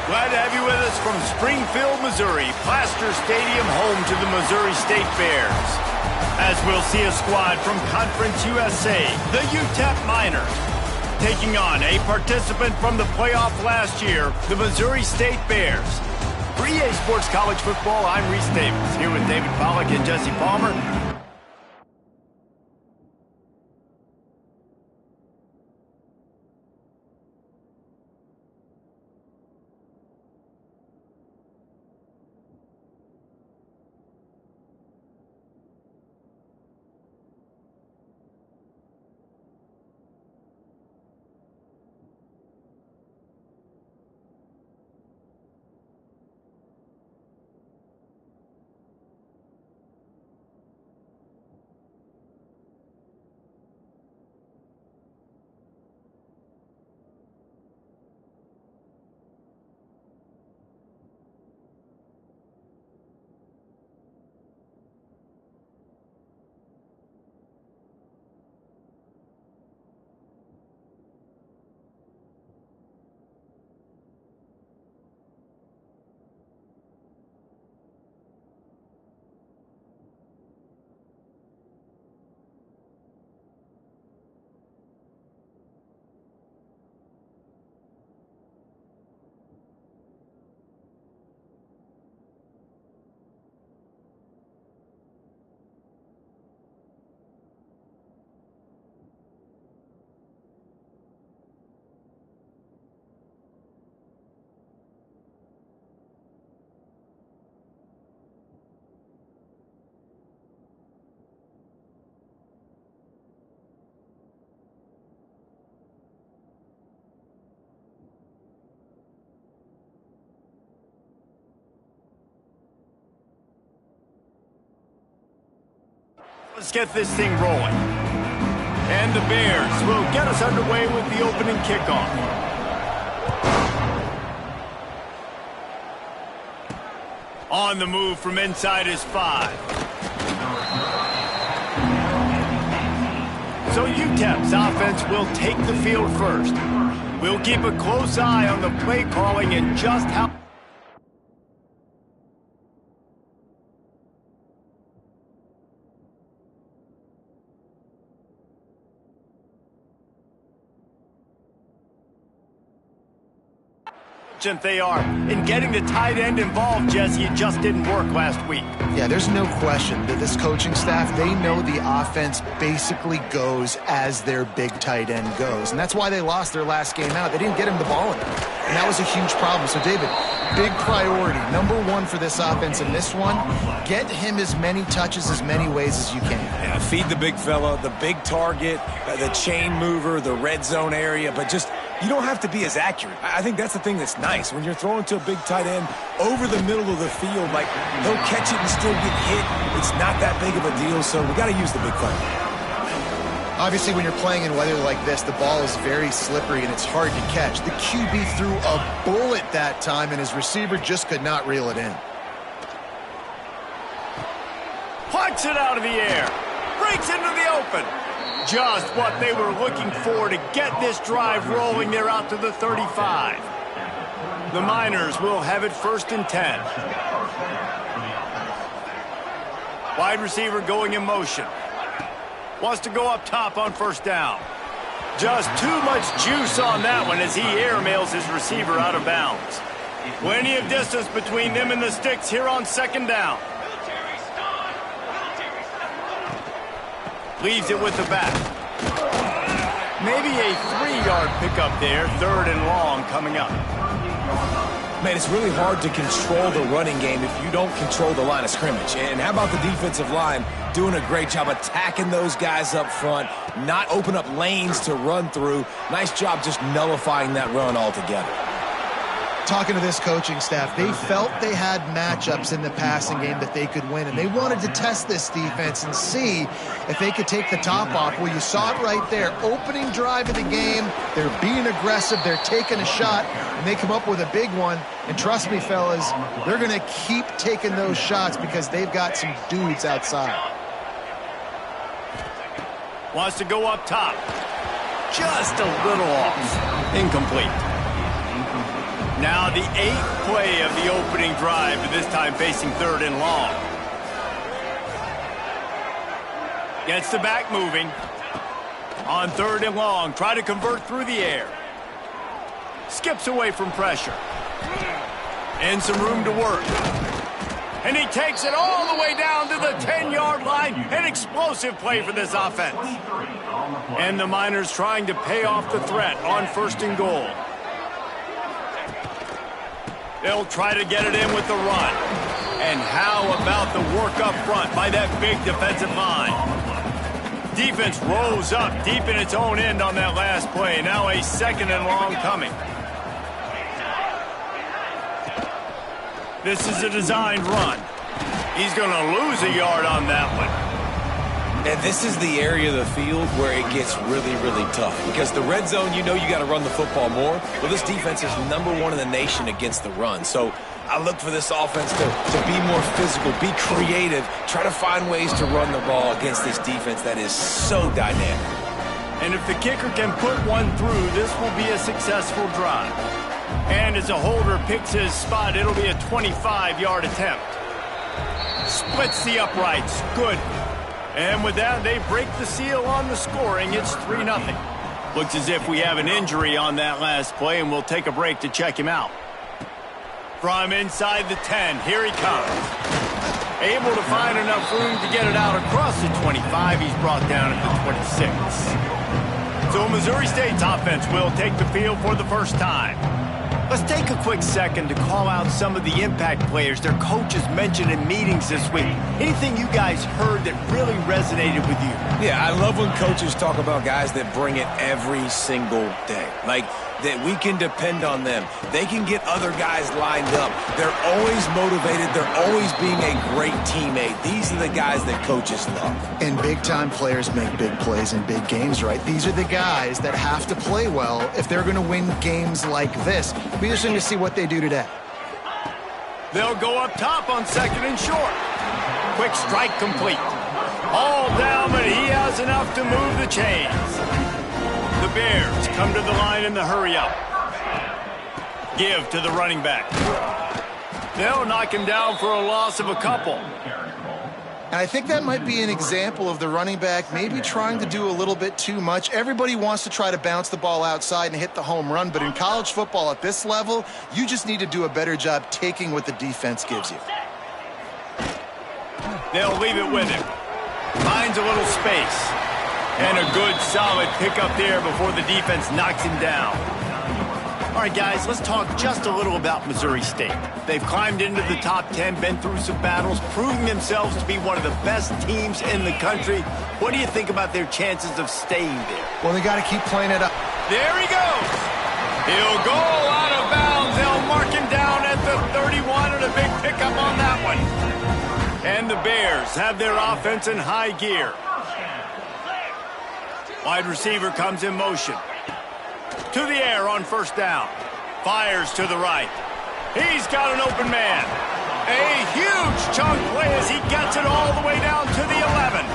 Glad to have you with us from Springfield, Missouri, Plaster Stadium, home to the Missouri State Bears. As we'll see a squad from Conference USA, the UTEP Miners, taking on a participant from the playoff last year, the Missouri State Bears. For EA Sports College Football, I'm Reese Davis, here with David Pollack and Jesse Palmer. Let's get this thing rolling. And the Bears will get us underway with the opening kickoff. On the move from inside his 5. So UTEP's offense will take the field first. We'll keep a close eye on the play calling and just how they are in getting the tight end involved, Jesse. It just didn't work last week. Yeah, there's no question that this coaching staff, they know the offense basically goes as their big tight end goes. And that's why they lost their last game out. They didn't get him the ball enough. And that was a huge problem. So, David, big priority. Number one for this offense in this one, get him as many touches, as many ways as you can. Yeah, feed the big fella, the big target, the chain mover, the red zone area, but just you don't have to be as accurate. I think that's the thing that's nice. When you're throwing to a big tight end over the middle of the field, like, he'll catch it and still get hit. It's not that big of a deal, so we got to use the big play. Obviously, when you're playing in weather like this, the ball is very slippery and it's hard to catch. The QB threw a bullet that time, and his receiver just could not reel it in. Punts it out of the air. Breaks into the open. Just what they were looking for to get this drive rolling there out to the 35. The Miners will have it 1st and 10. Wide receiver going in motion. Wants to go up top on 1st down. Just too much juice on that one as he airmails his receiver out of bounds. Plenty of distance between them and the sticks here on 2nd down. Leaves it with the back. Maybe a 3-yard pickup there. 3rd and long coming up. Man, it's really hard to control the running game if you don't control the line of scrimmage. And how about the defensive line doing a great job attacking those guys up front, not open up lanes to run through. Nice job just nullifying that run altogether. Talking to this coaching staff, they felt they had matchups in the passing game that they could win, and they wanted to test this defense and see if they could take the top off. Well, you saw it right there. Opening drive of the game, they're being aggressive, they're taking a shot, and they come up with a big one. And trust me, fellas, they're going to keep taking those shots because they've got some dudes outside. Wants to go up top. Just a little off. Incomplete. Now the 8th play of the opening drive, but this time facing 3rd and long. Gets the back moving. On 3rd and long, try to convert through the air. Skips away from pressure. And some room to work. And he takes it all the way down to the 10-yard line. An explosive play for this offense. And the Miners trying to pay off the threat on 1st and goal. They'll try to get it in with the run. And how about the work up front by that big defensive line? Defense rose up deep in its own end on that last play. Now a 2nd and long coming. This is a designed run. He's going to lose a yard on that one. And this is the area of the field where it gets really, really tough. Because the red zone, you know you got to run the football more. Well, this defense is #1 in the nation against the run. So I look for this offense to be more physical, be creative, try to find ways to run the ball against this defense that is so dynamic. And if the kicker can put one through, this will be a successful drive. And as a holder picks his spot, it'll be a 25-yard attempt. Splits the uprights. Good. And with that, they break the seal on the scoring. It's 3-0. Looks as if we have an injury on that last play, and we'll take a break to check him out. From inside the 10, here he comes. Able to find enough room to get it out across the 25. He's brought down at the 26. So Missouri State's offense will take the field for the first time. Let's take a quick second to call out some of the impact players their coaches mentioned in meetings this week. Anything you guys heard that really resonated with you? Yeah, I love when coaches talk about guys that bring it every single day. Like, that we can depend on them. They can get other guys lined up. They're always motivated. They're always being a great teammate. These are the guys that coaches love. And big-time players make big plays in big games, right? These are the guys that have to play well if they're going to win games like this. Be interesting to see what they do today. They'll go up top on 2nd and short. Quick strike complete. All down, but he has enough to move the chains. The Bears come to the line in the hurry-up. Give to the running back. They'll knock him down for a loss of a couple. And I think that might be an example of the running back maybe trying to do a little bit too much. Everybody wants to try to bounce the ball outside and hit the home run, but in college football at this level, you just need to do a better job taking what the defense gives you. They'll leave it with him. Finds a little space. And a good, solid pickup there before the defense knocks him down. All right, guys, let's talk just a little about Missouri State. They've climbed into the top 10, been through some battles, proving themselves to be one of the best teams in the country. What do you think about their chances of staying there? Well, they got to keep playing it up. There he goes. He'll go out of bounds. They'll mark him down at the 31 and a big pickup on that one. And the Bears have their offense in high gear. Wide receiver comes in motion. To the air on 1st down. Fires to the right. He's got an open man. A huge chunk play as he gets it all the way down to the 11.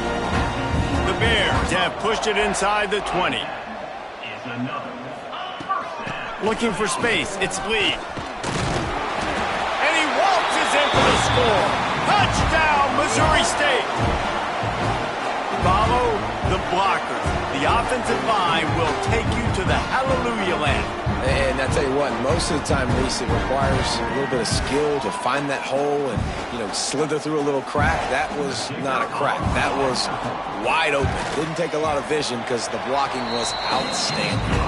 The Bears have pushed it inside the 20. Looking for space. It's Lee. And he waltzes in for the score. Touchdown, Missouri State. Follow the blockers. The offensive line will take you to the hallelujah land. And I tell you what, most of the time, Reese, it requires a little bit of skill to find that hole and, slither through a little crack. That was not a crack. That was wide open. Didn't take a lot of vision because the blocking was outstanding.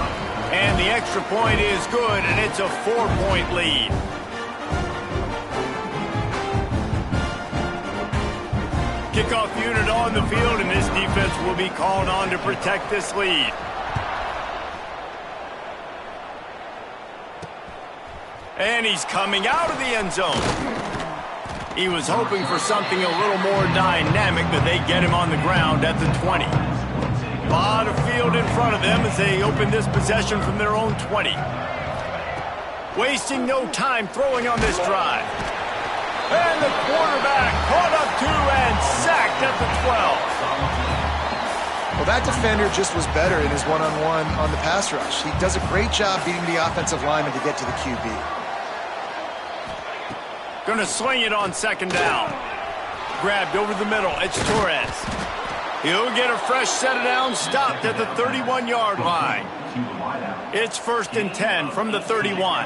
And the extra point is good, and it's a 4-point lead. Kickoff unit on the field, and this defense will be called on to protect this lead. And he's coming out of the end zone. He was hoping for something a little more dynamic, but they get him on the ground at the 20. A lot of field in front of them as they open this possession from their own 20. Wasting no time throwing on this drive. And the quarterback caught up to and sacked at the 12. Well, that defender just was better in his one-on-one on the pass rush. He does a great job beating the offensive lineman to get to the QB. Going to sling it on second down. Grabbed over the middle. It's Torres. He'll get a fresh set of downs, stopped at the 31-yard line. It's 1st and 10 from the 31.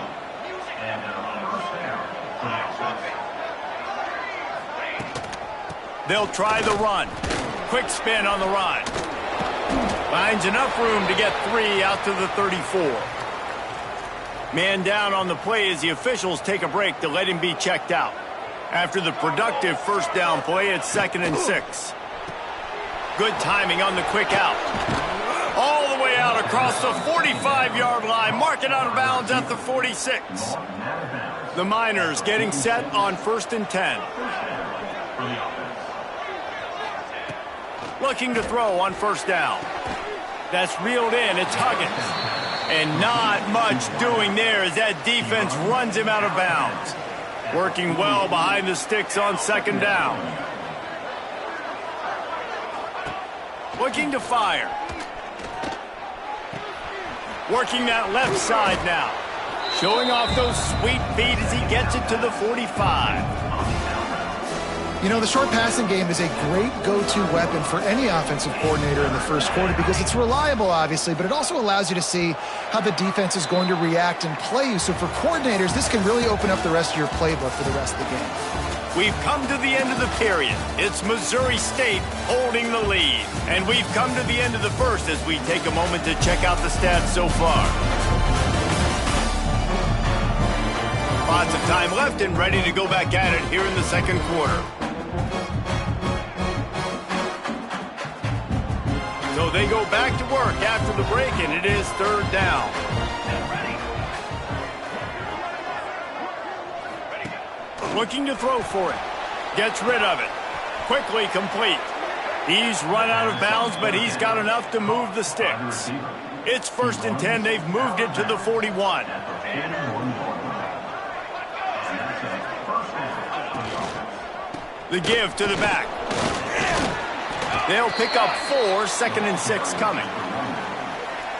They'll try the run. Quick spin on the run. Finds enough room to get 3 out to the 34. Man down on the play as the officials take a break to let him be checked out. After the productive first down play, it's 2nd and 6. Good timing on the quick out. All the way out across the 45-yard line. Mark it out of bounds at the 46. The Miners getting set on 1st and 10. Looking to throw on 1st down. That's reeled in. It's Huggins. And not much doing there as that defense runs him out of bounds. Working well behind the sticks on 2nd down. Looking to fire. Working that left side now. Showing off those sweet feet as he gets it to the 45. You know, the short passing game is a great go-to weapon for any offensive coordinator in the first quarter because it's reliable, obviously, but it also allows you to see how the defense is going to react and play you. So for coordinators, this can really open up the rest of your playbook for the rest of the game. We've come to the end of the period. It's Missouri State holding the lead. And we've come to the end of the first as we take a moment to check out the stats so far. Lots of time left and ready to go back at it here in the second quarter. So they go back to work after the break, and it is 3rd down. Looking to throw for it. Gets rid of it. Quickly complete. He's run out of bounds, but he's got enough to move the sticks. It's 1st and 10. They've moved it to the 41. The give to the back. They'll pick up 4, 2nd and 6 coming.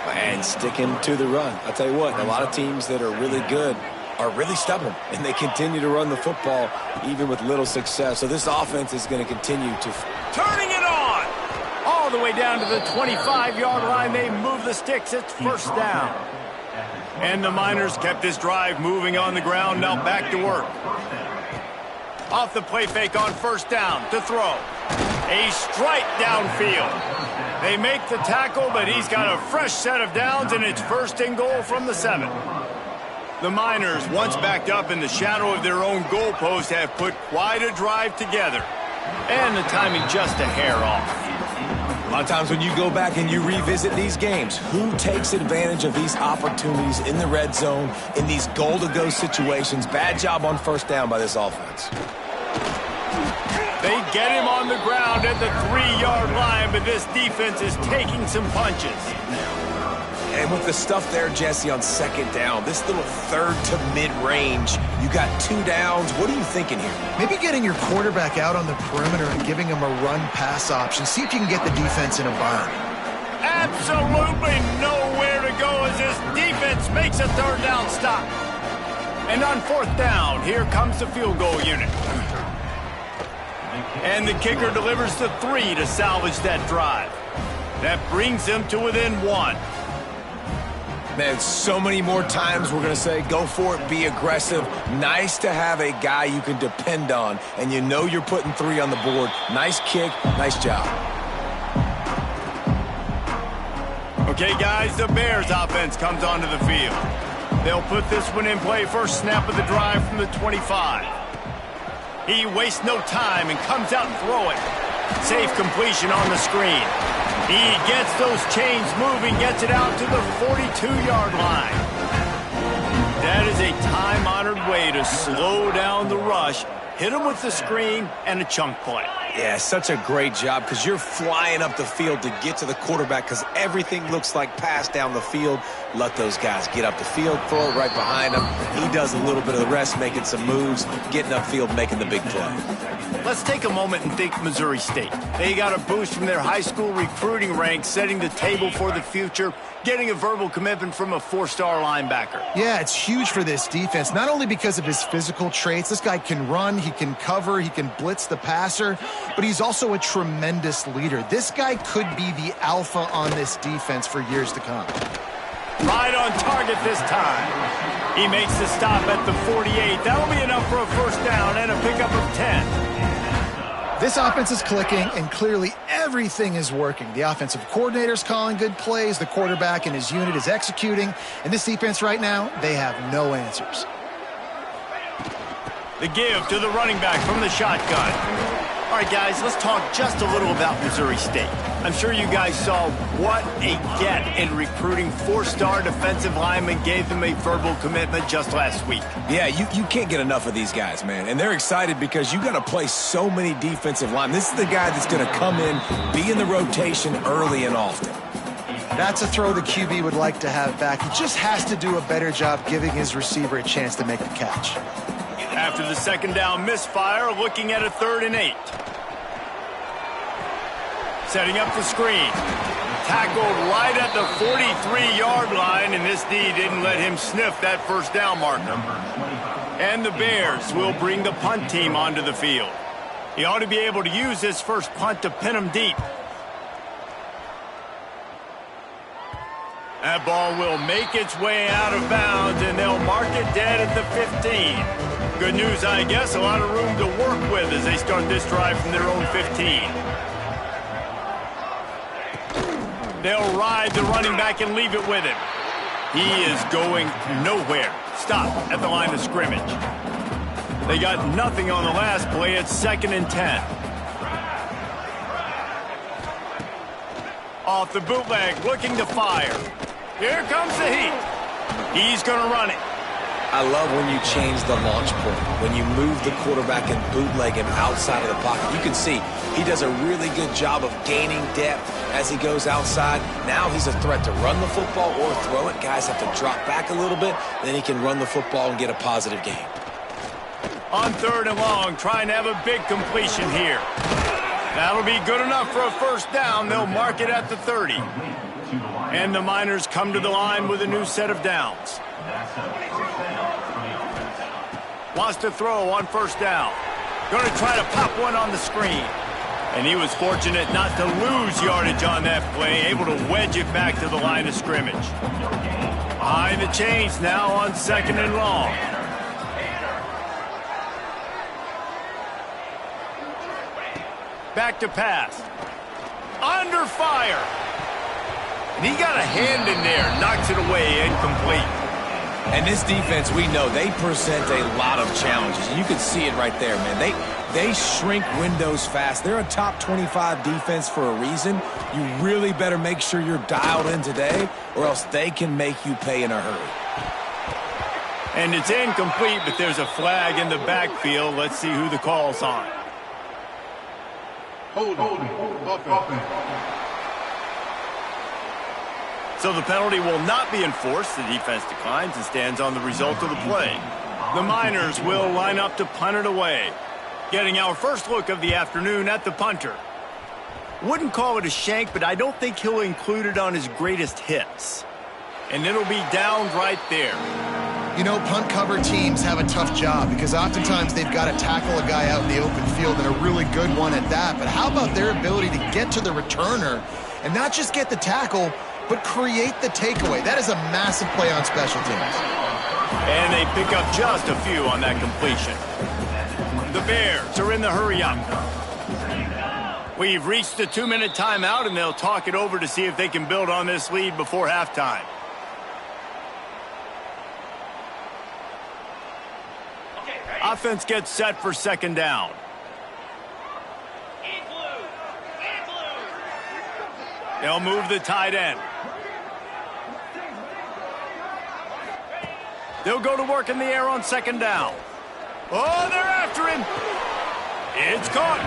And sticking to the run. I'll tell you what, a lot of teams that are really good are really stubborn, and they continue to run the football even with little success. So this offense is going to continue to... Turning it on! All the way down to the 25-yard line. They move the sticks. It's 1st down. And the Miners kept this drive moving on the ground. Now back to work. Off the play fake on 1st down to throw. A strike downfield. They make the tackle, but he's got a fresh set of downs, and it's 1st and goal from the 7. The Miners, once backed up in the shadow of their own goalpost, have put quite a drive together. And the timing just a hair off. A lot of times when you go back and you revisit these games, who takes advantage of these opportunities in the red zone, in these goal-to-go situations? Bad job on 1st down by this offense. They get him on the ground at the 3-yard line, but this defense is taking some punches. And with the stuff there, Jesse, on 2nd down, this little 3rd to mid-range, you got 2 downs. What are you thinking here? Maybe getting your quarterback out on the perimeter and giving him a run-pass option. See if you can get the defense in a bind. Absolutely nowhere to go as this defense makes a 3rd down stop. And on 4th down, here comes the field goal unit. And the kicker delivers the 3 to salvage that drive. That brings them to within 1. Man, so many more times we're going to say, go for it, be aggressive. Nice to have a guy you can depend on, and you know you're putting 3 on the board. Nice kick, nice job. Okay, guys, the Bears offense comes onto the field. They'll put this one in play. First snap of the drive from the 25. He wastes no time and comes out and throws it. Safe completion on the screen. He gets those chains moving, gets it out to the 42-yard line. That is a time-honored way to slow down the rush, hit him with the screen, and a chunk play. Yeah, such a great job because you're flying up the field to get to the quarterback because everything looks like pass down the field. Let those guys get up the field, throw it right behind him. He does a little bit of the rest, making some moves, getting upfield, making the big play. let's take a moment and think Missouri State. They got a boost from their high school recruiting ranks, setting the table for the future, getting a verbal commitment from a 4-star linebacker. Yeah, it's huge for this defense, not only because of his physical traits. This guy can run, he can cover, he can blitz the passer, but he's also a tremendous leader. This guy could be the alpha on this defense for years to come. Right on target this time. He makes the stop at the 48. That'll be enough for a first down and a pickup of 10. This offense is clicking, and clearly everything is working. The offensive coordinator's calling good plays, the quarterback and his unit is executing, and this defense right now, they have no answers. The give to the running back from the shotgun. All right, guys, let's talk just a little about Missouri State. I'm sure you guys saw what a get in recruiting 4-star defensive linemen gave them a verbal commitment just last week. Yeah, you can't get enough of these guys, man. And they're excited because you got to play so many defensive linemen. This is the guy that's going to come in, be in the rotation early and often. That's a throw the QB would like to have back. He just has to do a better job giving his receiver a chance to make the catch. After the second down misfire, looking at a 3rd and 8. Setting up the screen. Tackled right at the 43-yard line, and this D didn't let him sniff that first down marker. And the Bears will bring the punt team onto the field. He ought to be able to use this first punt to pin him deep. That ball will make its way out of bounds, and they'll mark it dead at the 15. Good news, I guess, a lot of room to work with as they start this drive from their own 15. They'll ride the running back and leave it with him. He is going nowhere. Stop at the line of scrimmage. They got nothing on the last play. It's 2nd and 10. Off the bootleg, looking to fire. Here comes the heat. He's going to run it. I love when you change the launch point, when you move the quarterback and bootleg him outside of the pocket. You can see he does a really good job of gaining depth as he goes outside. Now he's a threat to run the football or throw it. Guys have to drop back a little bit. Then he can run the football and get a positive gain. On 3rd and long, trying to have a big completion here. That'll be good enough for a first down. They'll mark it at the 30. And the Miners come to the line with a new set of downs. Wants to throw on first down. Going to try to pop one on the screen. And he was fortunate not to lose yardage on that play, able to wedge it back to the line of scrimmage. Behind the chains now on 2nd and long. Back to pass. Under fire. And he got a hand in there, knocks it away, incomplete. And this defense, we know, they present a lot of challenges. You can see it right there, man. They shrink windows fast. They're a top 25 defense for a reason. You really better make sure you're dialed in today, or else they can make you pay in a hurry. And it's incomplete, but there's a flag in the backfield. Let's see who the call's on. Hold offense. So the penalty will not be enforced. The defense declines and stands on the result of the play. The Miners will line up to punt it away. Getting our first look of the afternoon at the punter. Wouldn't call it a shank, but I don't think he'll include it on his greatest hits. And it'll be down right there. You know, punt cover teams have a tough job because oftentimes they've got to tackle a guy out in the open field, and a really good one at that. But how about their ability to get to the returner and not just get the tackle, but create the takeaway? That is a massive play on special teams. And they pick up just a few on that completion. The Bears are in the hurry-up. We've reached the 2-minute timeout, and they'll talk it over to see if they can build on this lead before halftime. Offense gets set for 2nd down. They'll move the tight end. They'll go to work in the air on 2nd down. Oh, they're after him. It's caught.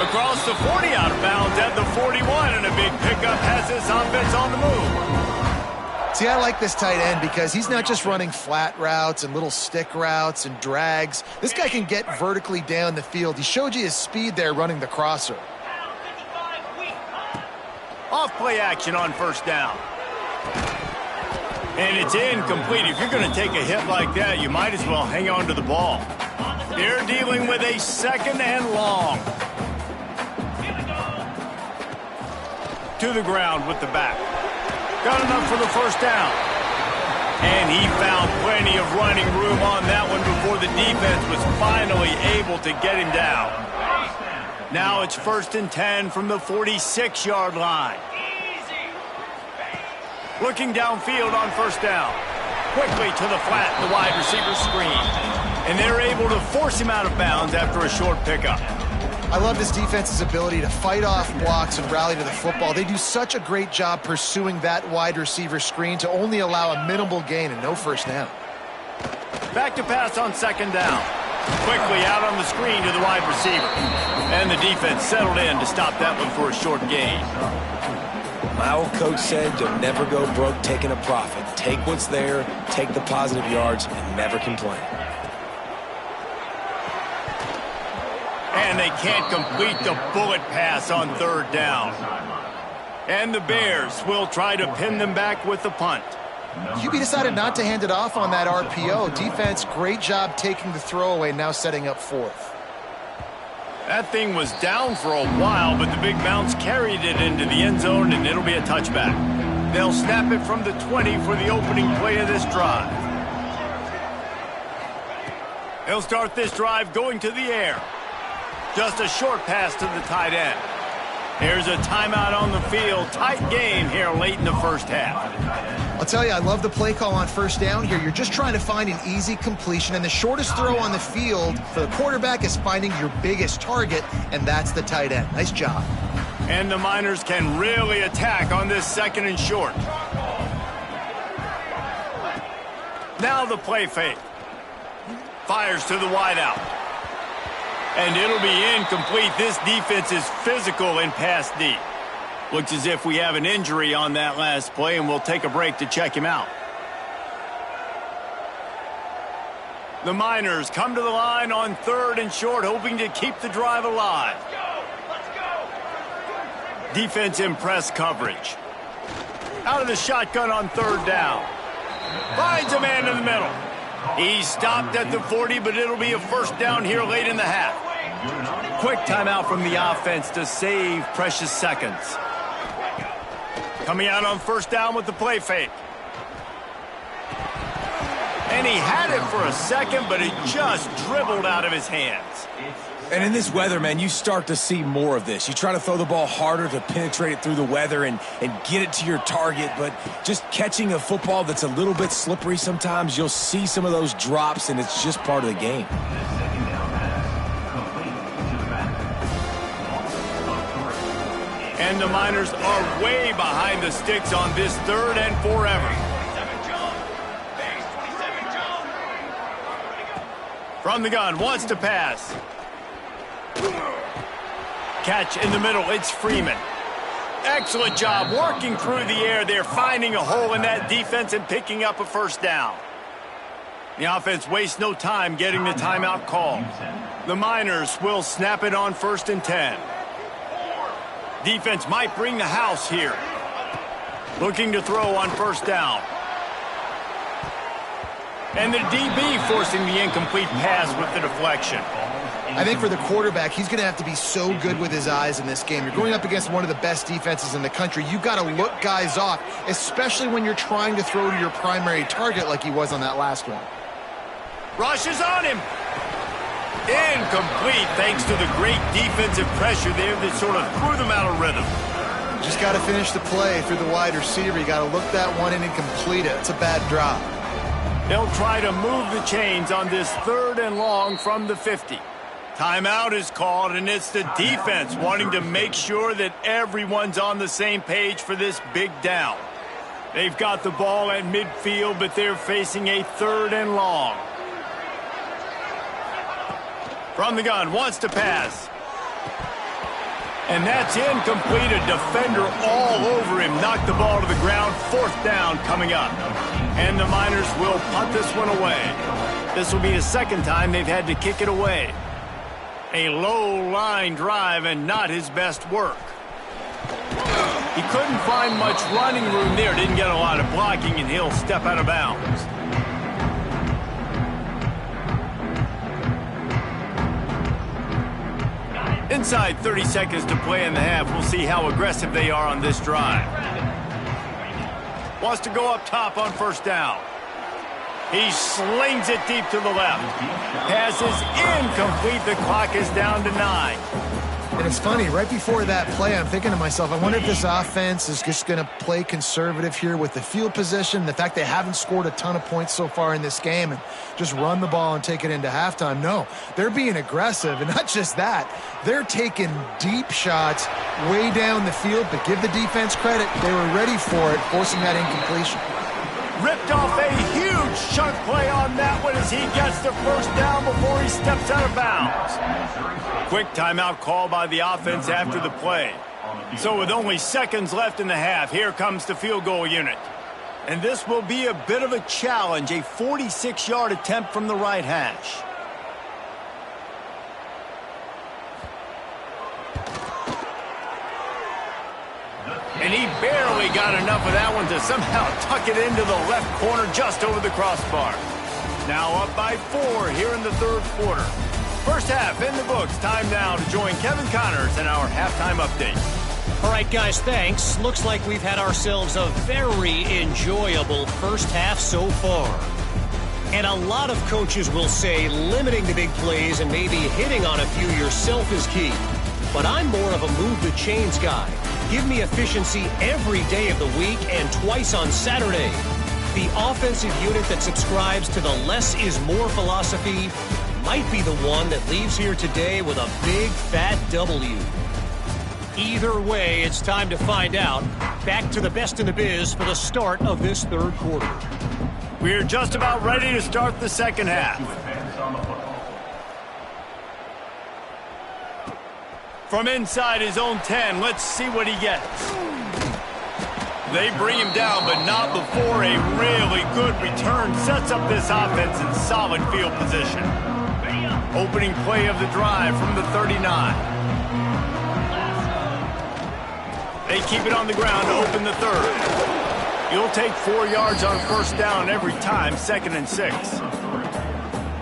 Across the 40, out of bounds at the 41, and a big pickup has this offense on the move. See, I like this tight end because he's not just running flat routes and little stick routes and drags. This guy can get vertically down the field. He showed you his speed there running the crosser. Off play action on first down. And it's incomplete. If you're going to take a hit like that, you might as well hang on to the ball. They're dealing with a second and long. To the ground with the back. Got enough for the first down. And he found plenty of running room on that one before the defense was finally able to get him down. Now it's 1st and 10 from the 46-yard line. Looking downfield on first down. Quickly to the flat, the wide receiver screen. And they're able to force him out of bounds after a short pickup. I love this defense's ability to fight off blocks and rally to the football. They do such a great job pursuing that wide receiver screen to only allow a minimal gain and no first down. Back to pass on second down. Quickly out on the screen to the wide receiver. And the defense settled in to stop that one for a short gain. My old coach said you'll never go broke taking a profit. Take what's there, take the positive yards, and never complain. And they can't complete the bullet pass on third down. And the Bears will try to pin them back with the punt. QB decided not to hand it off on that RPO. Defense, great job taking the throwaway, now setting up fourth. That thing was down for a while, but the big bounce carried it into the end zone, and it'll be a touchback. They'll snap it from the 20 for the opening play of this drive. They'll start this drive going to the air. Just a short pass to the tight end. Here's a timeout on the field. Tight game here late in the first half. I'll tell you, I love the play call on first down here. You're just trying to find an easy completion, and the shortest throw on the field for the quarterback is finding your biggest target, and that's the tight end. Nice job. And the Miners can really attack on this second and short. Now the play fake. Fires to the wideout. And it'll be incomplete. This defense is physical and pass deep. Looks as if we have an injury on that last play, and we'll take a break to check him out. The Miners come to the line on third and short, hoping to keep the drive alive. Let's go. Defense in press coverage. Out of the shotgun on third down. Finds a man in the middle. He stopped at the 40, but it'll be a first down here late in the half. Quick timeout from the offense to save precious seconds. Coming out on first down with the play fake. And he had it for a second, but it just dribbled out of his hands. And in this weather, man, you start to see more of this. You try to throw the ball harder to penetrate it through the weather and get it to your target, but just catching a football that's a little bit slippery sometimes, you'll see some of those drops, and it's just part of the game. And the Miners are way behind the sticks on this third and forever. From the gun, wants to pass. Catch in the middle, it's Freeman. Excellent job working through the air there, finding a hole in that defense and picking up a first down. The offense wastes no time getting the timeout call. The Miners will snap it on 1st and 10. Defense might bring the house here. Looking to throw on first down. And the DB forcing the incomplete pass with the deflection. I think for the quarterback, he's going to have to be so good with his eyes in this game. You're going up against one of the best defenses in the country. You've got to look guys off, especially when you're trying to throw to your primary target like he was on that last one. Rush is on him. Incomplete thanks to the great defensive pressure there that sort of threw them out of rhythm. Just got to finish the play through the wide receiver. You got to look that one in and complete it. It's a bad drop. They'll try to move the chains on this third and long from the 50. Timeout is called, and it's the defense wanting to make sure that everyone's on the same page for this big down. They've got the ball at midfield, but they're facing a third and long. From the gun, wants to pass. And that's incomplete. A defender all over him. Knocked the ball to the ground. 4th down coming up. And the Miners will punt this one away. This will be the 2nd time they've had to kick it away. A low line drive and not his best work. He couldn't find much running room there. Didn't get a lot of blocking, and he'll step out of bounds. Inside 30 seconds to play in the half. We'll see how aggressive they are on this drive. Wants to go up top on 1st down. He slings it deep to the left. Pass is incomplete. The clock is down to 9. And it's funny, right before that play, I'm thinking to myself, I wonder if this offense is just going to play conservative here with the field position, the fact they haven't scored a ton of points so far in this game, and just run the ball and take it into halftime. No, they're being aggressive, and not just that, they're taking deep shots way down the field, but give the defense credit. They were ready for it, forcing that incompletion. Ripped off a huge chunk play on that one as he gets the 1st down before he steps out of bounds. Quick timeout call by the offense after the play. So with only seconds left in the half, here comes the field goal unit. And this will be a bit of a challenge, a 46-yard attempt from the right hash. And he barely got enough of that one to somehow tuck it into the left corner just over the crossbar. Now up by 4 here in the 3rd quarter. 1st half in the books. Time now to join Kevin Connors in our halftime update. All right, guys, thanks. Looks like we've had ourselves a very enjoyable 1st half so far. And a lot of coaches will say limiting the big plays and maybe hitting on a few yourself is key. But I'm more of a move the chains guy. Give me efficiency every day of the week and twice on Saturday. The offensive unit that subscribes to the less is more philosophy might be the one that leaves here today with a big fat W. Either way, it's time to find out. Back to the best in the biz for the start of this 3rd quarter. We're just about ready to start the 2nd half. From inside his own 10, let's see what he gets. They bring him down, but not before a really good return sets up this offense in solid field position. Opening play of the drive from the 39. They keep it on the ground to open the 3rd. You'll take 4 yards on 1st down every time, 2nd and 6.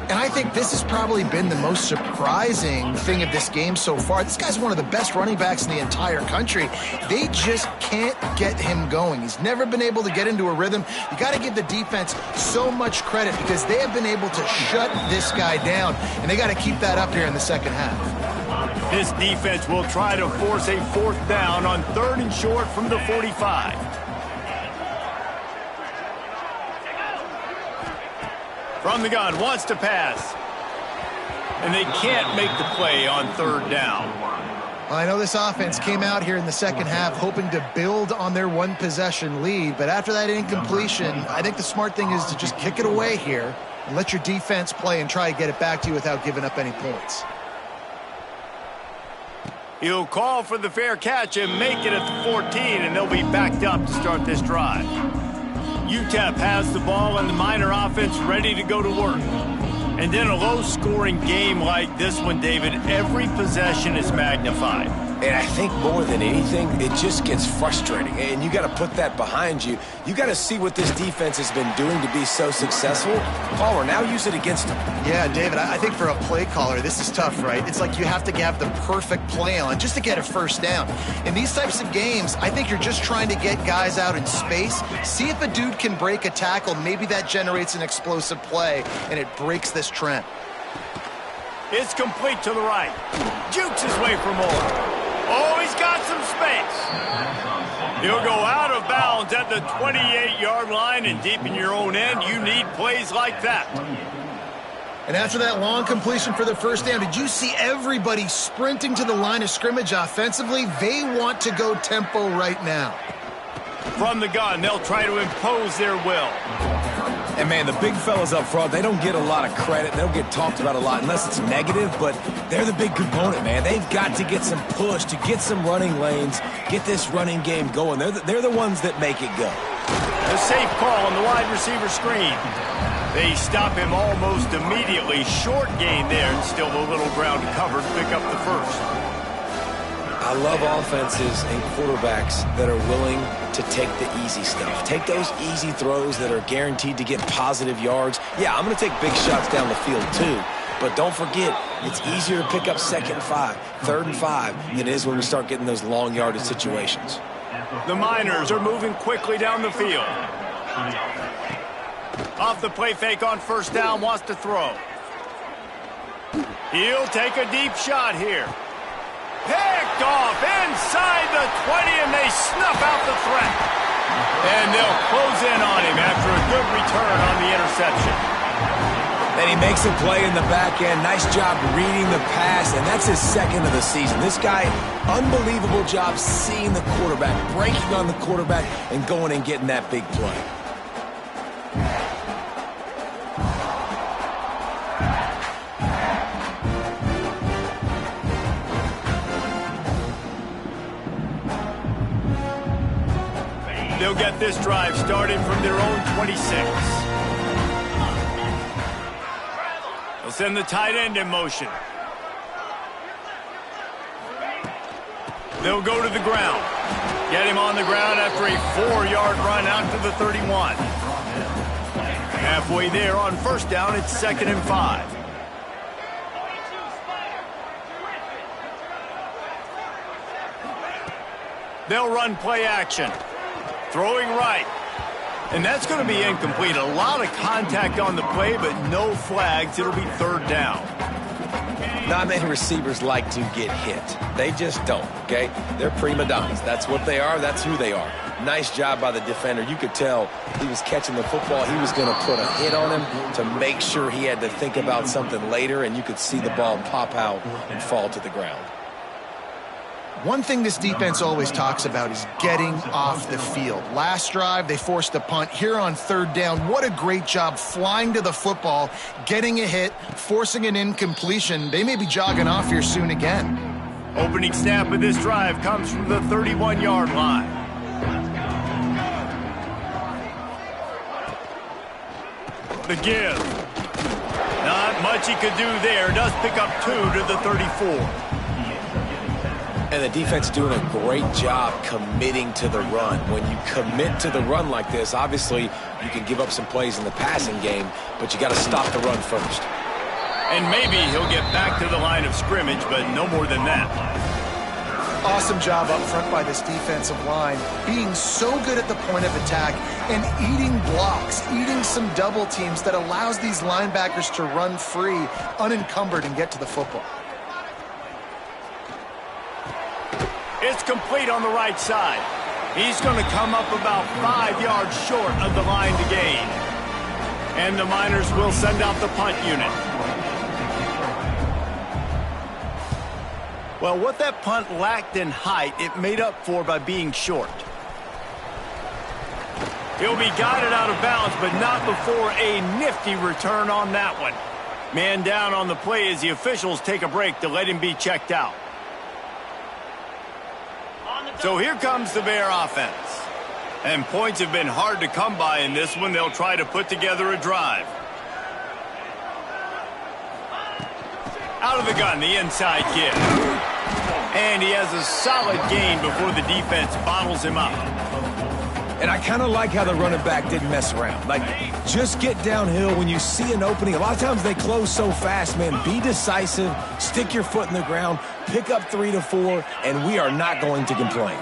And I think this has probably been the most surprising thing of this game so far. This guy's one of the best running backs in the entire country. They just can't get him going. He's never been able to get into a rhythm. You got to give the defense so much credit because they have been able to shut this guy down, and they got to keep that up here in the 2nd half. This defense will try to force a 4th down on 3rd and short from the 45. From the gun, wants to pass. And they can't make the play on 3rd down. Well, I know this offense came out here in the 2nd half hoping to build on their 1-possession lead, but after that incompletion, I think the smart thing is to just kick it away here and let your defense play and try to get it back to you without giving up any points. He'll call for the fair catch and make it at the 14, and they'll be backed up to start this drive. UTEP has the ball and the Miner offense ready to go to work. And in a low-scoring game like this one, David, every possession is magnified. And I think more than anything, it just gets frustrating. And you got to put that behind you. You got to see what this defense has been doing to be so successful. Caller, now use it against them. Yeah, David, I think for a play caller, this is tough, right? It's like you have to have the perfect play on just to get a 1st down. In these types of games, I think you're just trying to get guys out in space, see if a dude can break a tackle. Maybe that generates an explosive play, and it breaks this trend. It's complete to the right. Jukes his way for more. Oh, he's got some space. He'll go out of bounds at the 28-yard line, and deep in your own end, you need plays like that. And after that long completion for the 1st down, did you see everybody sprinting to the line of scrimmage offensively? They want to go tempo right now. From the gun, they'll try to impose their will. And, man, the big fellas up front, they don't get a lot of credit. They don't get talked about a lot unless it's negative, but they're the big component, man. They've got to get some push, to get some running lanes, get this running game going. They're the ones that make it go. A safe call on the wide receiver screen. They stop him almost immediately. Short gain there, and still a little ground covered. Pick up the first. I love offenses and quarterbacks that are willing to take the easy stuff. Take those easy throws that are guaranteed to get positive yards. Yeah, I'm going to take big shots down the field too. But don't forget, it's easier to pick up 2nd and 5, 3rd and 5 than it is when we start getting those long yardage situations. The Miners are moving quickly down the field. Off the play fake on first down, wants to throw. He'll take a deep shot here. Picked off inside the 20, and they snuff out the threat. And they'll close in on him after a good return on the interception. And he makes a play in the back end. Nice job reading the pass, and that's his 2nd of the season. This guy, unbelievable job seeing the quarterback, breaking on the quarterback, and going and getting that big play. They'll get this drive started from their own 26. They'll send the tight end in motion. They'll go to the ground. Get him on the ground after a 4-yard run out to the 31. Halfway there on first down, it's 2nd and 5. They'll run play action. Throwing right. And that's going to be incomplete. A lot of contact on the play, but no flags. It'll be 3rd down. Not many receivers like to get hit. They just don't, okay? They're prima donnas. That's what they are. That's who they are. Nice job by the defender. You could tell he was catching the football. He was going to put a hit on him to make sure he had to think about something later, and you could see the ball pop out and fall to the ground. One thing this defense always talks about is getting off the field. Last drive, they forced a punt. Here on 3rd down, what a great job flying to the football, getting a hit, forcing an incompletion. They may be jogging off here soon again. Opening snap of this drive comes from the 31-yard line. The give. Not much he could do there. Does pick up 2 to the 34. And the defense doing a great job committing to the run. When you commit to the run like this, obviously you can give up some plays in the passing game, but you got to stop the run first. And maybe he'll get back to the line of scrimmage, but no more than that. Awesome job up front by this defensive line, being so good at the point of attack and eating blocks, eating some double teams that allows these linebackers to run free, unencumbered, and get to the football. It's complete on the right side. He's going to come up about 5 yards short of the line to gain. And the Miners will send out the punt unit. Well, what that punt lacked in height, it made up for by being short. He'll be guided out of bounds, but not before a nifty return on that one. Man down on the play as the officials take a break to let him be checked out. So here comes the Bear offense. And points have been hard to come by in this one. They'll try to put together a drive. Out of the gun, the inside give. And he has a solid gain before the defense bottles him up. And I kind of like how the running back didn't mess around. Like, just get downhill when you see an opening. A lot of times they close so fast, man. Be decisive, stick your foot in the ground, pick up 3 to 4, and we are not going to complain.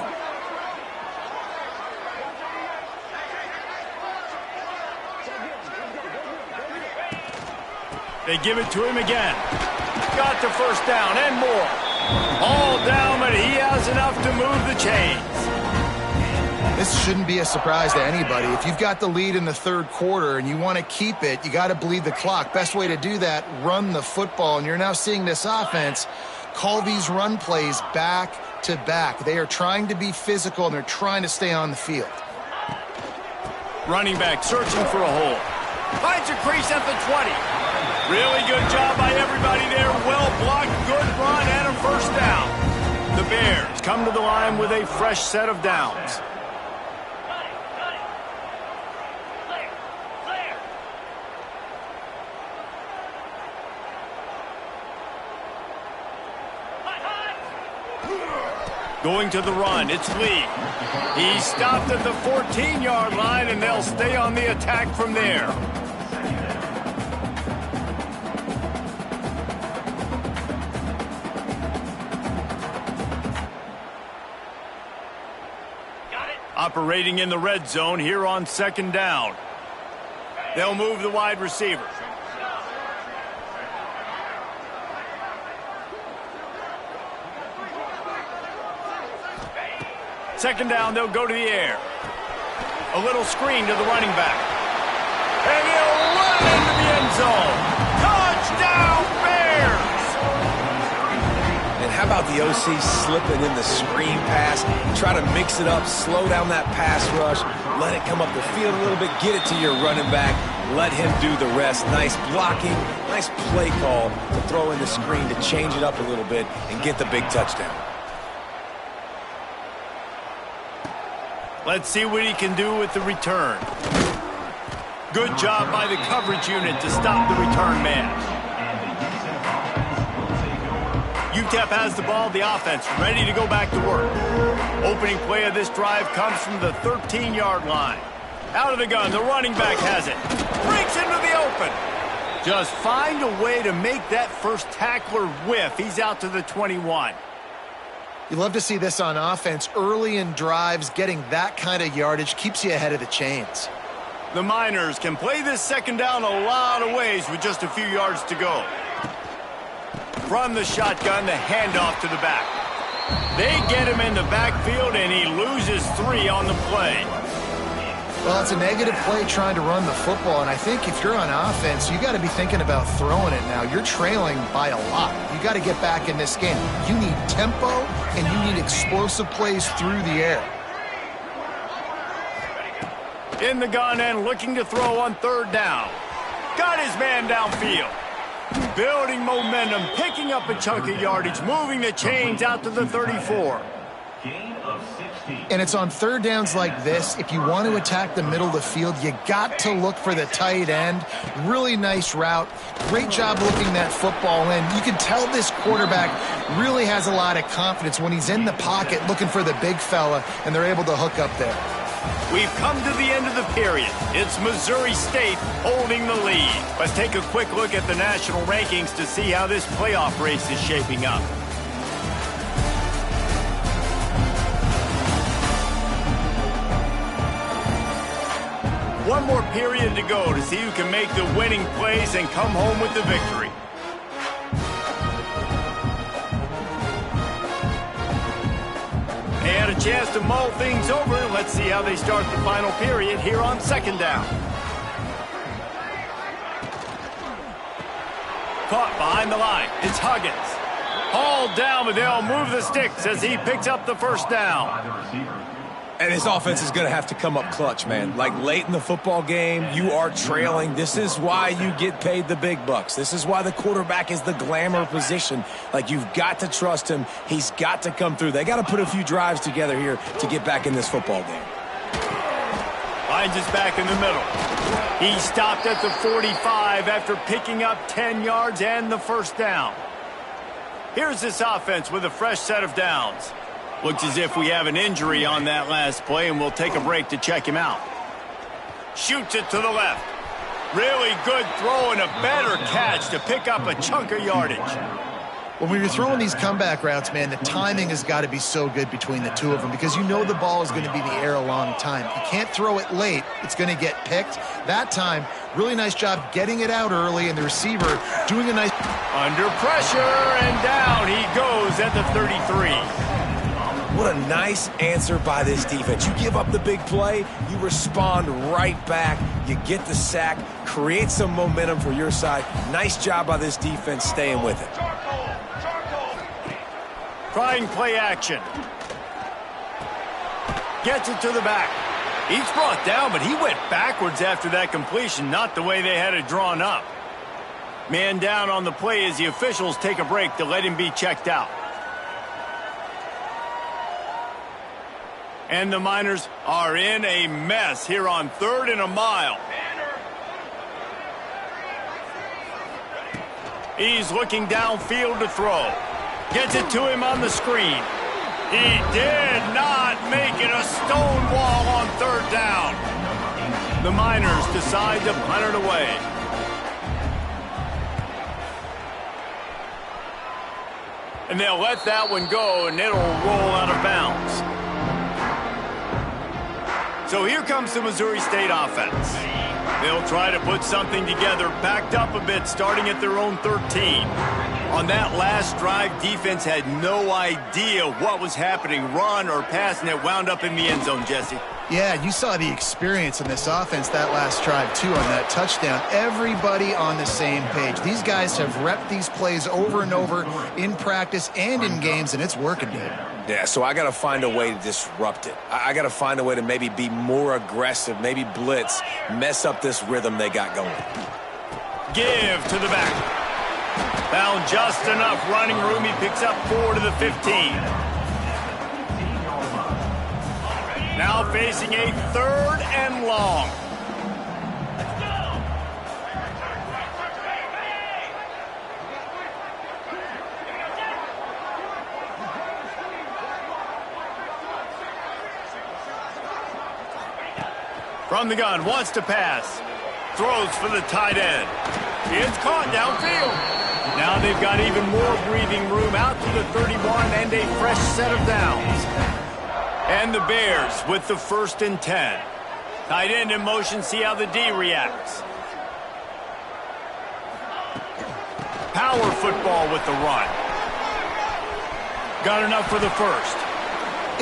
They give it to him again. Got to first down and more. All down, but he has enough to move the chains. This shouldn't be a surprise to anybody. If you've got the lead in the 3rd quarter and you want to keep it, you got to bleed the clock. Best way to do that, run the football. And you're now seeing this offense call these run plays back to back. They are trying to be physical, and they're trying to stay on the field. Running back searching for a hole. Finds a crease at the 20. Really good job by everybody there. Well blocked, good run, and a first down. The Bears come to the line with a fresh set of downs. Going to the run, it's Lee. He stopped at the 14-yard line, and they'll stay on the attack from there. Operating in the red zone here on second down. They'll move the wide receiver. Second down, they'll go to the air. A little screen to the running back. And he'll run into the end zone. Touchdown, Bears! And how about the OC slipping in the screen pass? Try to mix it up, slow down that pass rush, let it come up the field a little bit, get it to your running back, let him do the rest. Nice blocking, nice play call to throw in the screen to change it up a little bit and get the big touchdown. Let's see what he can do with the return. Good job by the coverage unit to stop the return man. UTEP has the ball, the offense ready to go back to work. Opening play of this drive comes from the 13-yard line. Out of the gun, the running back has it. Breaks into the open. Just find a way to make that first tackler whiff. He's out to the 21. You love to see this on offense. Early in drives, getting that kind of yardage keeps you ahead of the chains. The Miners can play this second down a lot of ways with just a few yards to go. From the shotgun, the handoff to the back. They get him in the backfield, and he loses 3 on the play. Well, it's a negative play trying to run the football, and I think if you're on offense, you got to be thinking about throwing it now. You're trailing by a lot. You got to get back in this game. You need tempo, and you need explosive plays through the air. In the gun and looking to throw on third down. Got his man downfield. Building momentum, picking up a chunk of yardage, moving the chains out to the 34. And it's on third downs like this. If you want to attack the middle of the field, you got to look for the tight end. Really nice route. Great job looking that football in. You can tell this quarterback really has a lot of confidence when he's in the pocket looking for the big fella, and they're able to hook up there. We've come to the end of the period. It's Missouri State holding the lead. Let's take a quick look at the national rankings to see how this playoff race is shaping up. One more period to go to see who can make the winning plays and come home with the victory. They had a chance to mull things over. Let's see how they start the final period here on second down. Caught behind the line. It's Huggins. Hauled down, but they'll move the sticks as he picks up the first down. And this offense is going to have to come up clutch, man. Like late in the football game, you are trailing. This is why you get paid the big bucks. This is why the quarterback is the glamour position. Like, you've got to trust him. He's got to come through. They got to put a few drives together here to get back in this football game. Finds us back in the middle. He stopped at the 45 after picking up 10 yards and the first down. Here's this offense with a fresh set of downs. Looks as if we have an injury on that last play, and we'll take a break to check him out. Shoots it to the left. Really good throw and a better catch to pick up a chunk of yardage. When you're throwing these comeback routes, man, the timing has got to be so good between the two of them because you know the ball is going to be in the air a long time. You can't throw it late. It's going to get picked. That time, really nice job getting it out early, and the receiver doing a nice... Under pressure, and down he goes at the 33. What a nice answer by this defense. You give up the big play, you respond right back, you get the sack, create some momentum for your side. Nice job by this defense staying with it. Trying play action. Gets it to the back. He's brought down, but he went backwards after that completion, not the way they had it drawn up. Man down on the play as the officials take a break to let him be checked out. And the Miners are in a mess here on 3rd and a mile. He's looking downfield to throw. Gets it to him on the screen. He did not make it a stone wall on 3rd down. The Miners decide to punt it away. And they'll let that one go, and it'll roll out of bounds. So here comes the Missouri State offense. They'll try to put something together, backed up a bit, starting at their own 13. On that last drive, defense had no idea what was happening, run or pass, and it wound up in the end zone, Jesse. Yeah, you saw the experience in this offense that last drive, too, on that touchdown. Everybody on the same page. These guys have repped these plays over and over in practice and in games, and it's working, dude. Yeah, so I got to find a way to disrupt it. I got to find a way to maybe be more aggressive, maybe blitz, mess up this rhythm they got going. Give to the back. Found just enough running room. He picks up 4 to the 15. Now facing a 3rd and long. From the gun, wants to pass. Throws for the tight end. It's caught downfield. Now they've got even more breathing room out to the 31 and a fresh set of downs. And the Bears with the 1st and 10. Tight end in motion, see how the D reacts. Power football with the run. Got enough for the 1st.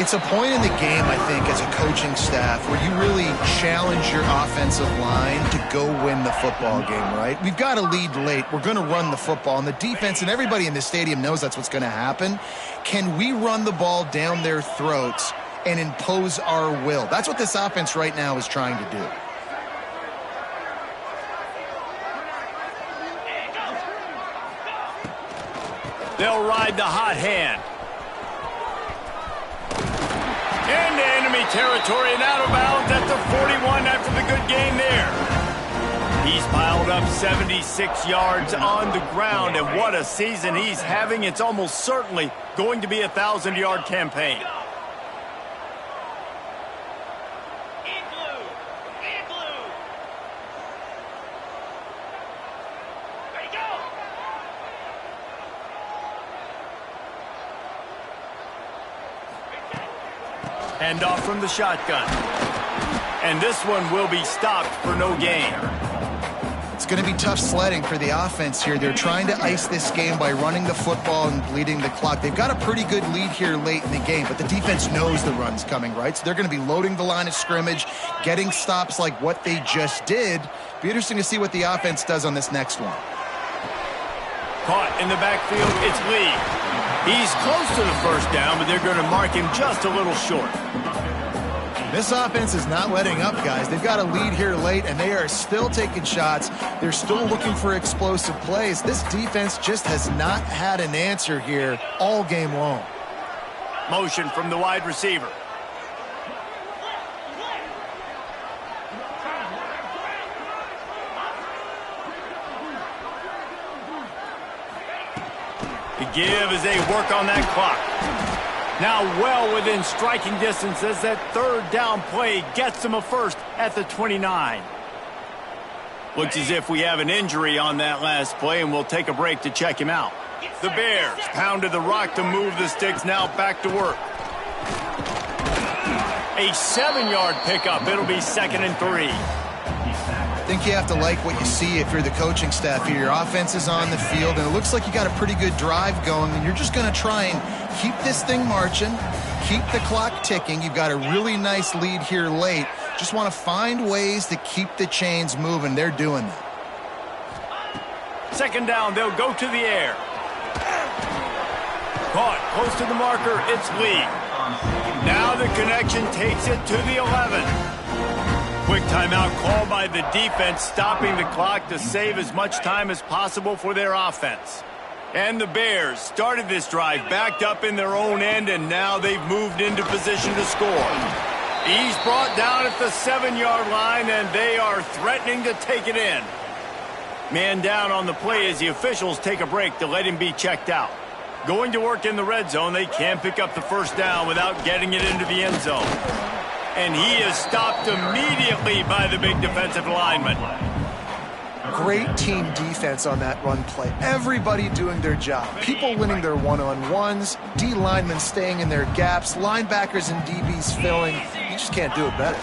It's a point in the game, I think, as a coaching staff where you really challenge your offensive line to go win the football game, right? We've got a lead late. We're going to run the football. And the defense and everybody in the stadium knows that's what's going to happen. Can we run the ball down their throats and impose our will? That's what this offense right now is trying to do. They'll ride the hot hand. Into enemy territory and out of bounds at the 41 after the good gain there. He's piled up 76 yards on the ground, and what a season he's having. It's almost certainly going to be a 1,000-yard campaign. Hand off from the shotgun. And this one will be stopped for no gain. It's going to be tough sledding for the offense here. They're trying to ice this game by running the football and bleeding the clock. They've got a pretty good lead here late in the game, but the defense knows the run's coming, right? So they're going to be loading the line of scrimmage, getting stops like what they just did. Be interesting to see what the offense does on this next one. Caught in the backfield, it's Lee. He's close to the 1st down, but they're going to mark him just a little short. This offense is not letting up, guys. They've got a lead here late, and they are still taking shots. They're still looking for explosive plays. This defense just has not had an answer here all game long. Motion from the wide receiver. The give as they work on that clock. Now well within striking distance as that 3rd down play gets them a 1st at the 29. Looks as if we have an injury on that last play, and we'll take a break to check him out. The Bears pounded the rock to move the sticks, now back to work. A 7-yard pickup. It'll be 2nd and 3. I think you have to like what you see if you're the coaching staff here. Your offense is on the field, and it looks like you got a pretty good drive going, and you're just going to try and keep this thing marching, keep the clock ticking. You've got a really nice lead here late. Just want to find ways to keep the chains moving. They're doing that. 2nd down, they'll go to the air. Caught close to the marker, it's Lee. Now the connection takes it to the 11. Quick timeout called by the defense, stopping the clock to save as much time as possible for their offense. And the Bears started this drive backed up in their own end, and now they've moved into position to score. He's brought down at the 7-yard line, and they are threatening to take it in. Man down on the play as the officials take a break to let him be checked out. Going to work in the red zone, they can pick up the first down without getting it into the end zone. And he is stopped immediately by the big defensive lineman. Great team defense on that run play. Everybody doing their job. People winning their one-on-ones, D linemen staying in their gaps, linebackers and DBs filling. You just can't do it better.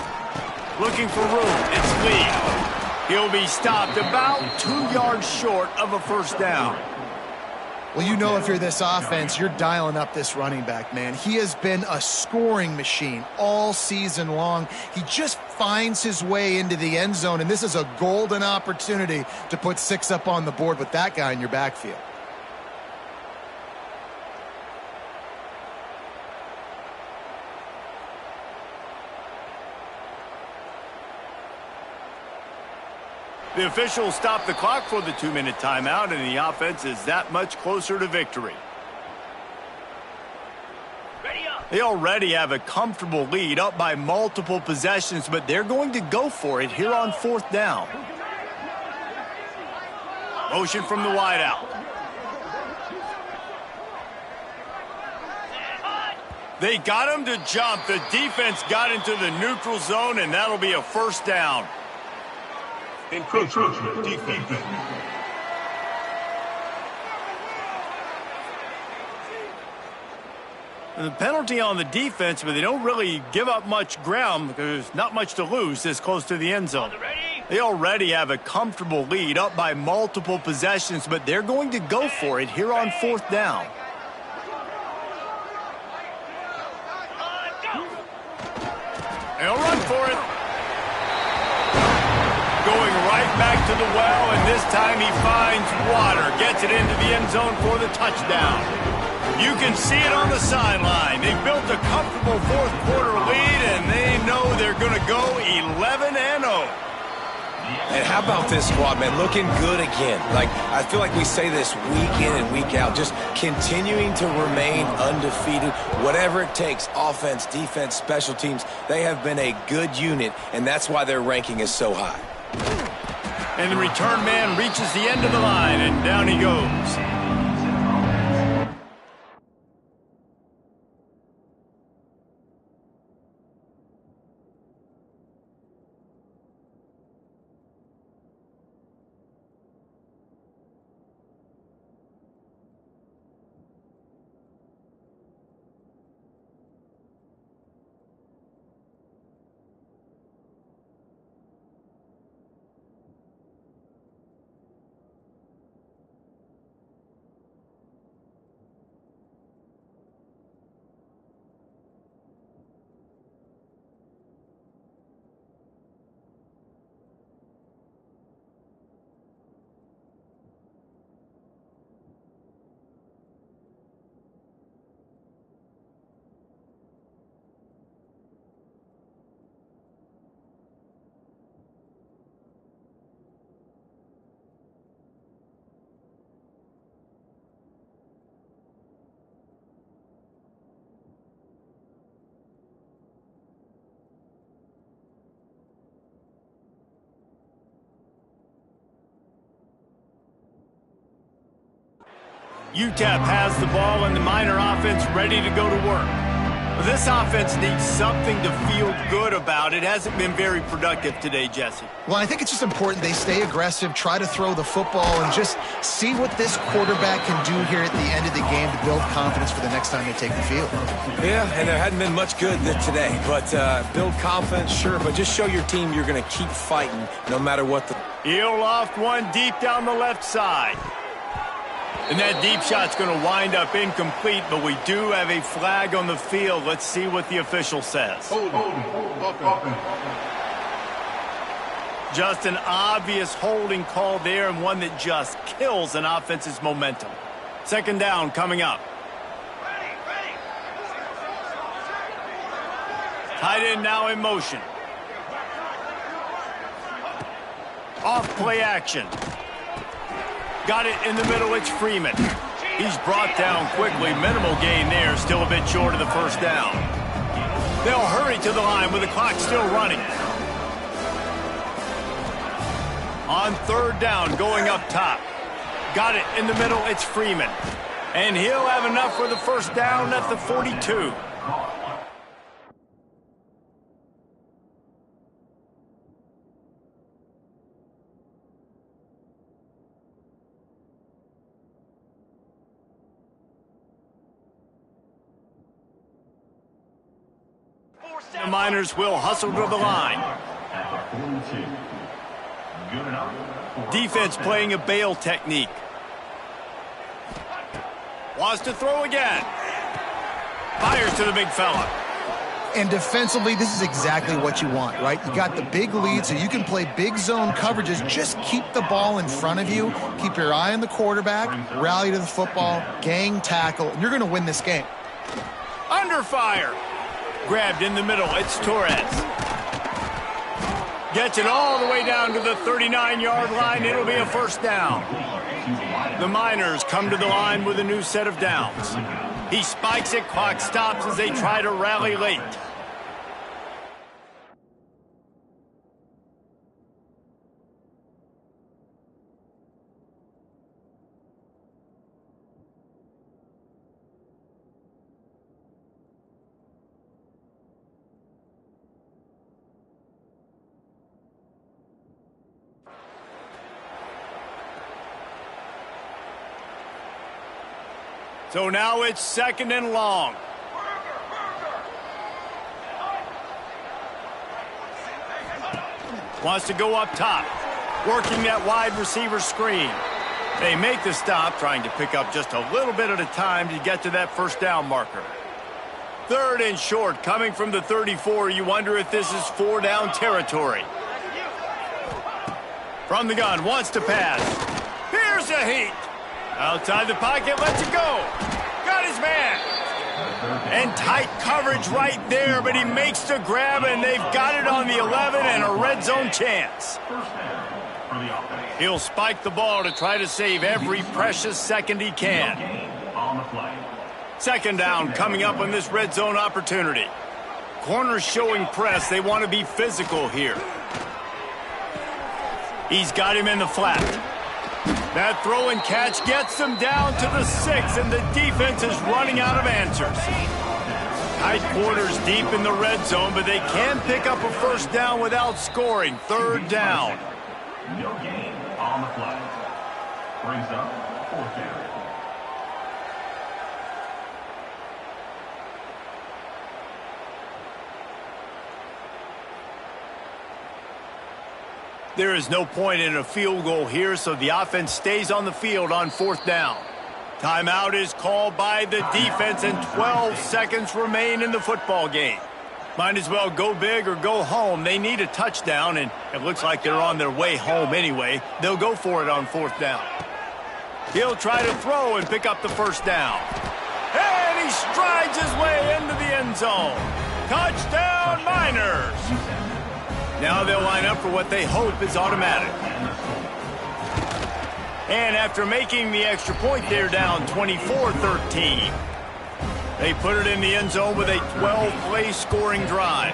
Looking for room, it's Lee. He'll be stopped about 2 yards short of a first down. Well, you know if you're this offense, you're dialing up this running back, man. He has been a scoring machine all season long. He just finds his way into the end zone, and this is a golden opportunity to put 6 up on the board with that guy in your backfield. The officials stop the clock for the 2-minute timeout, and the offense is that much closer to victory. They already have a comfortable lead, up by multiple possessions, but they're going to go for it here on 4th down. Motion from the wideout. They got him to jump. The defense got into the neutral zone, and that'll be a first down. Encroachment defense. The penalty on the defense, but they don't really give up much ground because there's not much to lose this close to the end zone. They already have a comfortable lead, up by multiple possessions, but they're going to go for it here on 4th down. They'll run for it. Going right back to the well, and this time he finds water. Gets it into the end zone for the touchdown. You can see it on the sideline. They've built a comfortable 4th quarter lead, and they know they're going to go 11-0. And how about this squad, man? Looking good again. I feel like we say this week in and week out, just continuing to remain undefeated. Whatever it takes, offense, defense, special teams, they have been a good unit, and that's why their ranking is so high. And the return man reaches the end of the line, and down he goes. UTEP has the ball and the Miner offense ready to go to work. This offense needs something to feel good about. It hasn't been very productive today, Jesse. Well, I think it's just important they stay aggressive, try to throw the football, and just see what this quarterback can do here at the end of the game to build confidence for the next time they take the field. Yeah, and there hadn't been much good today, but build confidence, sure, but just show your team you're going to keep fighting no matter what. He'll loft one deep down the left side. And that deep shot's going to wind up incomplete, but we do have a flag on the field. Let's see what the official says. Just an obvious holding call there, and one that just kills an offense's momentum. 2nd down coming up. Tight end now in motion. Off play action. Got it in the middle, it's Freeman. He's brought down quickly. Minimal gain there, still a bit short of the first down. They'll hurry to the line with the clock still running. On third down, going up top. Got it in the middle, it's Freeman. And he'll have enough for the first down at the 42. The Miners will hustle to the line. Defense playing a bail technique. Wants to throw again. Fires to the big fella. And defensively, this is exactly what you want, right? You got the big lead, so you can play big zone coverages. Just keep the ball in front of you. Keep your eye on the quarterback. Rally to the football. Gang tackle. And you're going to win this game. Under fire. Grabbed in the middle. It's Torres. Gets it all the way down to the 39-yard line. It'll be a first down. The Miners come to the line with a new set of downs. He spikes it. Clock stops as they try to rally late. So now it's second and long. Wants to go up top, working that wide receiver screen. They make the stop, trying to pick up just a little bit at a time to get to that first down marker. Third and short, coming from the 34. You wonder if this is 4-down territory. From the gun, wants to pass. Here's a heat. Outside the pocket, lets it go. Got his man. And tight coverage right there, but he makes the grab, and they've got it on the 11 and a red zone chance. He'll spike the ball to try to save every precious second he can. Second down coming up on this red zone opportunity. Corners showing press. They want to be physical here. He's got him in the flat. That throw and catch gets them down to the 6, and the defense is running out of answers. Tight quarters deep in the red zone, but they can pick up a first down without scoring. Third down. No gain on the play. Brings up fourth down. There is no point in a field goal here, so the offense stays on the field on fourth down. Timeout is called by the defense, and 12 seconds remain in the football game. Might as well go big or go home. They need a touchdown, and it looks like they're on their way home anyway. They'll go for it on fourth down. He'll try to throw and pick up the first down. And he strides his way into the end zone. Touchdown, Miners! Now they'll line up for what they hope is automatic. And after making the extra point, they're down 24-13. They put it in the end zone with a 12-play scoring drive.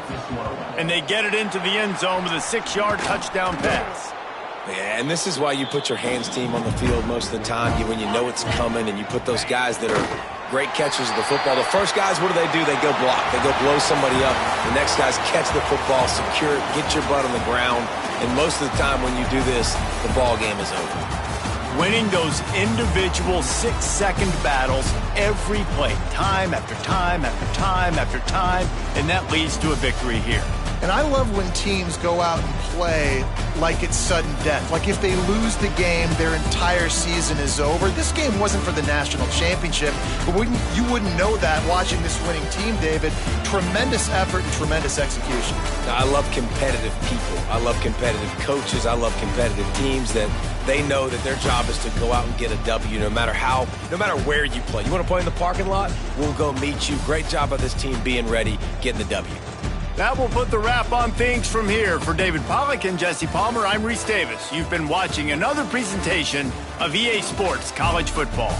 And they get it into the end zone with a 6-yard touchdown pass. Yeah, and this is why you put your hands team on the field most of the time, when you know it's coming, and you put those guys that are great catchers of the football. The first guys, what do? They go block. They go blow somebody up. The next guys catch the football, secure it, get your butt on the ground. And most of the time when you do this, the ball game is over. Winning those individual 6-second battles every play, time after time after time after time, and that leads to a victory here. And I love when teams go out and play like it's sudden death. Like if they lose the game, their entire season is over. This game wasn't for the national championship, but you wouldn't know that watching this winning team, David. Tremendous effort and tremendous execution. Now, I love competitive people. I love competitive coaches. I love competitive teams that they know that their job is to go out and get a W no matter where you play. You want to play in the parking lot? We'll go meet you. Great job by this team being ready, getting the W. That will put the wrap on things from here. For David Pollack and Jesse Palmer, I'm Reese Davis. You've been watching another presentation of EA Sports College Football.